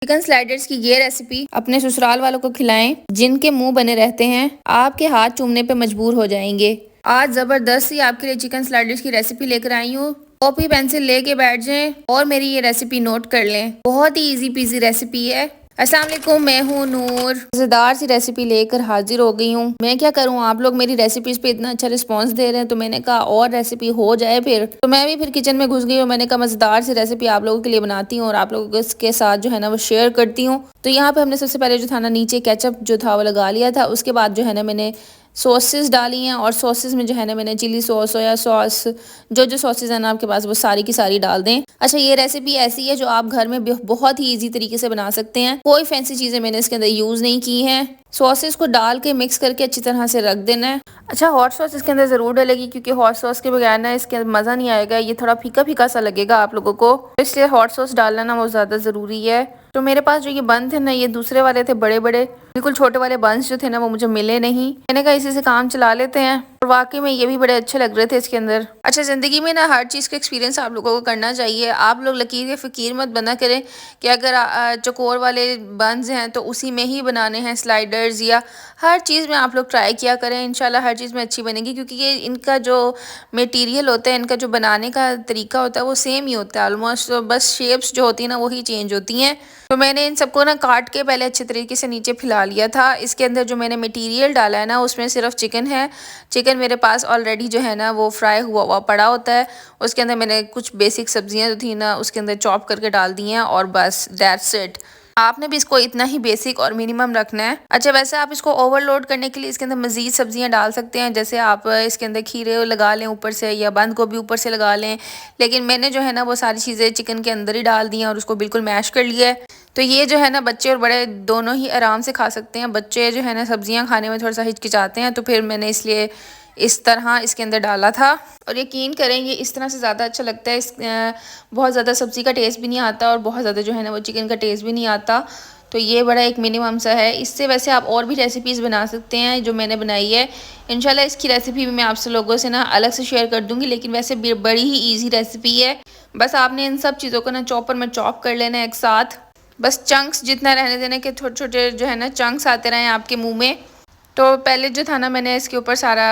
Chicken sliders की ये recipe अपने ससुराल वालों को खिलाएं, जिनके मुंह बने रहते हैं, आपके हाथ चूमने पे मजबूर हो जाएंगे। आज जबरदस्त सी आपके लिए चिकन स्लाइडर्स की रेसिपी लेकर आई हूँ। कॉपी पेंसिल लेके बैठ जाएं और मेरी ये रेसिपी नोट कर लें। बहुत ही इजी पीजी रेसिपी है। अस्सलाम वालेकुम, मैं हूँ नूर। मजेदार सी रेसिपी लेकर हाजिर हो गई हूँ। मैं क्या करूँ, आप लोग मेरी रेसिपीज पे इतना अच्छा रिस्पांस दे रहे हैं, तो मैंने कहा और रेसिपी हो जाए फिर। तो मैं भी फिर किचन में घुस गई और मैंने कहा मजेदार सी रेसिपी आप लोगों के लिए बनाती हूँ और आप लोगों के साथ जो है ना वो शेयर करती हूँ। तो यहाँ पे हमने सबसे पहले जो था ना नीचे केचप जो था वो लगा लिया था। उसके बाद जो है ना मैंने सॉसेस डाली हैं और सॉसेस में जो है ना मैंने चिली सॉस, सोया सॉस, जो सॉसेस है ना आपके पास वो सारी की सारी डाल दें। अच्छा, ये रेसिपी ऐसी है जो आप घर में बहुत ही इजी तरीके से बना सकते हैं। कोई फैंसी चीजें मैंने इसके अंदर यूज नहीं की हैं। सॉसेस को डाल के मिक्स करके अच्छी तरह से रख देना है। अच्छा, हॉट सॉस इसके अंदर जरूर डलेगी क्योंकि हॉट सॉस के बगैर ना इसके अंदर मजा नहीं आएगा। ये थोड़ा फीका फीका सा लगेगा आप लोगों को, इसलिए हॉट सॉस डालना ना वो ज्यादा जरूरी है। तो मेरे पास जो ये बन थे ना, ये दूसरे वाले थे, बड़े बड़े बिल्कुल छोटे वाले बंस जो थे ना वो मुझे मिले नहीं। मैंने कहा इसी से काम चला लेते हैं और वाकई में ये भी बड़े अच्छे लग रहे थे इसके अंदर। अच्छा, जिंदगी में ना हर चीज का एक्सपीरियंस आप लोगों को करना चाहिए। आप लोग लकीर या फकीर मत बना करें कि अगर चकोर वाले बंस हैं तो उसी में ही बनाने हैं स्लाइडर्स, या हर चीज़ में आप लोग ट्राई किया करें। इंशाल्लाह हर चीज़ में अच्छी बनेगी क्योंकि ये इनका जो मटेरियल होता है, इनका जो बनाने का तरीका होता है वो सेम ही होता है ऑलमोस्ट। तो बस शेप्स जो होती है ना वही चेंज होती हैं। तो मैंने इन सबको ना काट के पहले अच्छे तरीके से नीचे फैला लिया था। इसके अंदर जो मैंने मटेरियल डाला है ना उसमें सिर्फ चिकन है। चिकन मेरे पास ऑलरेडी जो है ना वो फ्राई हुआ हुआ पड़ा होता है। उसके अंदर मैंने कुछ बेसिक सब्जियां जो थी ना उसके अंदर चॉप करके डाल दी हैं और बस दैट्स इट। आपने भी इसको इतना ही बेसिक और मिनिमम रखना है। अच्छा, वैसे आप इसको ओवरलोड करने के लिए इसके अंदर मजीद सब्जियां डाल सकते हैं। जैसे आप इसके अंदर खीरे लगा लें ऊपर से, या बंद गोभी ऊपर से लगा लें। लेकिन मैंने जो है ना वो सारी चीज़ें चिकन के अंदर ही डाल दी हैं और उसको बिल्कुल मैश कर लिया है। तो ये जो है ना बच्चे और बड़े दोनों ही आराम से खा सकते हैं। बच्चे जो है ना सब्जियां खाने में थोड़ा सा हिचकिचाते हैं, तो फिर मैंने इसलिए इस तरह इसके अंदर डाला था। और यकीन करें ये इस तरह से ज़्यादा अच्छा लगता है। बहुत ज़्यादा सब्ज़ी का टेस्ट भी नहीं आता और बहुत ज़्यादा जो है ना वो चिकन का टेस्ट भी नहीं आता। तो ये बड़ा एक मिनिमम सा है। इससे वैसे आप और भी रेसिपीज़ बना सकते हैं जो मैंने बनाई है। इंशाल्लाह इसकी रेसिपी भी मैं आपसे लोगों से ना अलग से शेयर कर दूँगी, लेकिन वैसे बड़ी ही ईजी रेसिपी है। बस आपने इन सब चीज़ों को ना चॉपर में चॉप कर लेना है एक साथ। बस चंक्स जितना रहने देने के छोटे छोटे जो है ना चंक्स आते रहें आपके मुंह में। तो पहले जो था ना मैंने इसके ऊपर सारा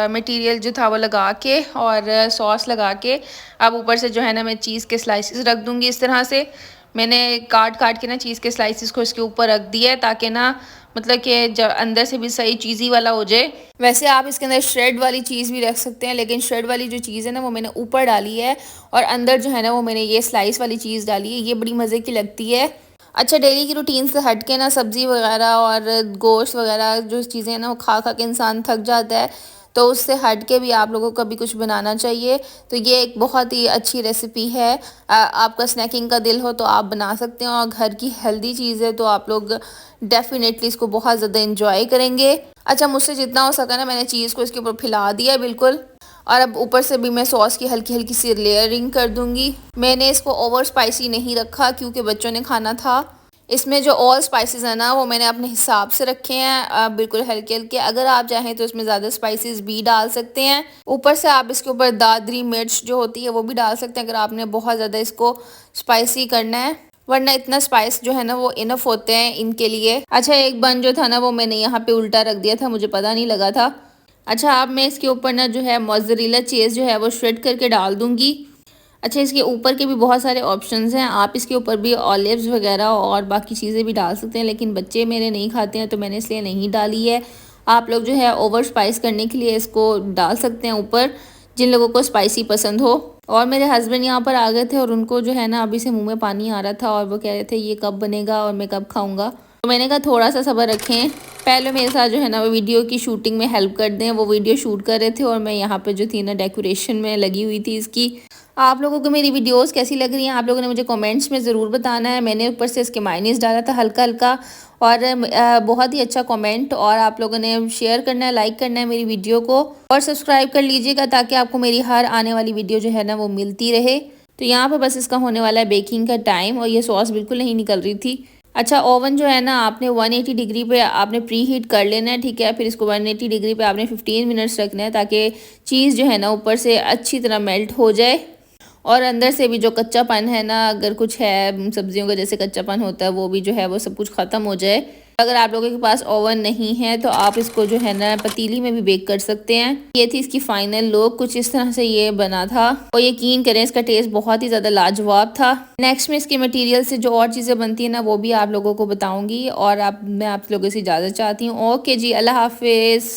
मटेरियल जो था वो लगा के और सॉस लगा के अब ऊपर से जो है ना मैं चीज़ के स्लाइसेस रख दूँगी। इस तरह से मैंने काट काट के ना चीज़ के स्लाइसेस को इसके ऊपर रख दिया है ताकि ना मतलब कि जब अंदर से भी सही चीज़ी वाला हो जाए। वैसे आप इसके अंदर श्रेड वाली चीज़ भी रख सकते हैं, लेकिन श्रेड वाली जो चीज़ है ना वो मैंने ऊपर डाली है और अंदर जो है ना वो मैंने ये स्लाइस वाली चीज़ डाली है। ये बड़ी मज़े की लगती है। अच्छा, डेली की रूटीन से हट के ना सब्ज़ी वगैरह और गोश्त वगैरह जो चीज़ें हैं ना वो खा खा के इंसान थक जाता है, तो उससे हट के भी आप लोगों को कभी कुछ बनाना चाहिए। तो ये एक बहुत ही अच्छी रेसिपी है। आपका स्नैकिंग का दिल हो तो आप बना सकते हैं और घर की हेल्दी चीज़ है तो आप लोग डेफिनेटली इसको बहुत ज़्यादा इंजॉय करेंगे। अच्छा, मुझसे जितना हो सका ना मैंने चीज़ को इसके ऊपर फैला दिया है बिल्कुल। और अब ऊपर से भी मैं सॉस की हल्की हल्की सी लेयरिंग कर दूंगी। मैंने इसको ओवर स्पाइसी नहीं रखा क्योंकि बच्चों ने खाना था। इसमें जो ऑल स्पाइसेस है ना वो मैंने अपने हिसाब से रखे हैं, बिल्कुल हल्के हल्के। अगर आप चाहें तो इसमें ज़्यादा स्पाइसेस भी डाल सकते हैं। ऊपर से आप इसके ऊपर दादरी मिर्च जो होती है वो भी डाल सकते हैं अगर आपने बहुत ज़्यादा इसको स्पाइसी करना है, वरना इतना स्पाइस जो है ना वो इनफ होते हैं इनके लिए। अच्छा, एक बन जो था ना वो मैंने यहाँ पे उल्टा रख दिया था, मुझे पता नहीं लगा था। अच्छा, अब मैं इसके ऊपर ना जो है मोज़रेला चीज़ जो है वो श्रेड करके डाल दूंगी। अच्छा, इसके ऊपर के भी बहुत सारे ऑप्शंस हैं। आप इसके ऊपर भी ऑलिव्स वगैरह और बाकी चीज़ें भी डाल सकते हैं, लेकिन बच्चे मेरे नहीं खाते हैं तो मैंने इसलिए नहीं डाली है। आप लोग जो है ओवर स्पाइस करने के लिए इसको डाल सकते हैं ऊपर, जिन लोगों को स्पाइसी पसंद हो। और मेरे हस्बैंड यहाँ पर आ गए थे और उनको जो है ना अभी से मुँह में पानी आ रहा था और वो कह रहे थे ये कब बनेगा और मैं कब खाऊँगा। तो मैंने कहा थोड़ा सा सब्र रखें, पहले मेरे साथ जो है ना वो वीडियो की शूटिंग में हेल्प कर दें। वो वीडियो शूट कर रहे थे और मैं यहाँ पे जो थी ना डेकोरेशन में लगी हुई थी इसकी। आप लोगों को मेरी वीडियोस कैसी लग रही हैं आप लोगों ने मुझे कमेंट्स में ज़रूर बताना है। मैंने ऊपर से इसके मायनीस डाला था हल्का हल्का और बहुत ही अच्छा कमेंट, और आप लोगों ने शेयर करना है, लाइक करना है मेरी वीडियो को और सब्सक्राइब कर लीजिएगा ताकि आपको मेरी हर आने वाली वीडियो जो है ना वो मिलती रहे। तो यहाँ पर बस इसका होने वाला है बेकिंग का टाइम और ये सॉस बिल्कुल नहीं निकल रही थी। अच्छा, ओवन जो है ना आपने 180 डिग्री पे आपने प्री हीट कर लेना है, ठीक है। फिर इसको 180 डिग्री पे आपने 15 मिनट्स रखना है ताकि चीज़ जो है ना ऊपर से अच्छी तरह मेल्ट हो जाए। और अंदर से भी जो कच्चापन है ना, अगर कुछ है सब्जियों का जैसे कच्चापन होता है, वो भी जो है वो सब कुछ ख़त्म हो जाए। अगर आप लोगों के पास ओवन नहीं है तो आप इसको जो है ना पतीली में भी बेक कर सकते हैं। ये थी इसकी फाइनल लुक, कुछ इस तरह से ये बना था और यकीन करें इसका टेस्ट बहुत ही ज़्यादा लाजवाब था। नेक्स्ट में इसके मटेरियल से जो और चीज़ें बनती है ना, वो भी आप लोगों को बताऊंगी। और मैं आप लोगों से इजाज़त चाहती हूँ। ओके जी, अल्लाह हाफिज़।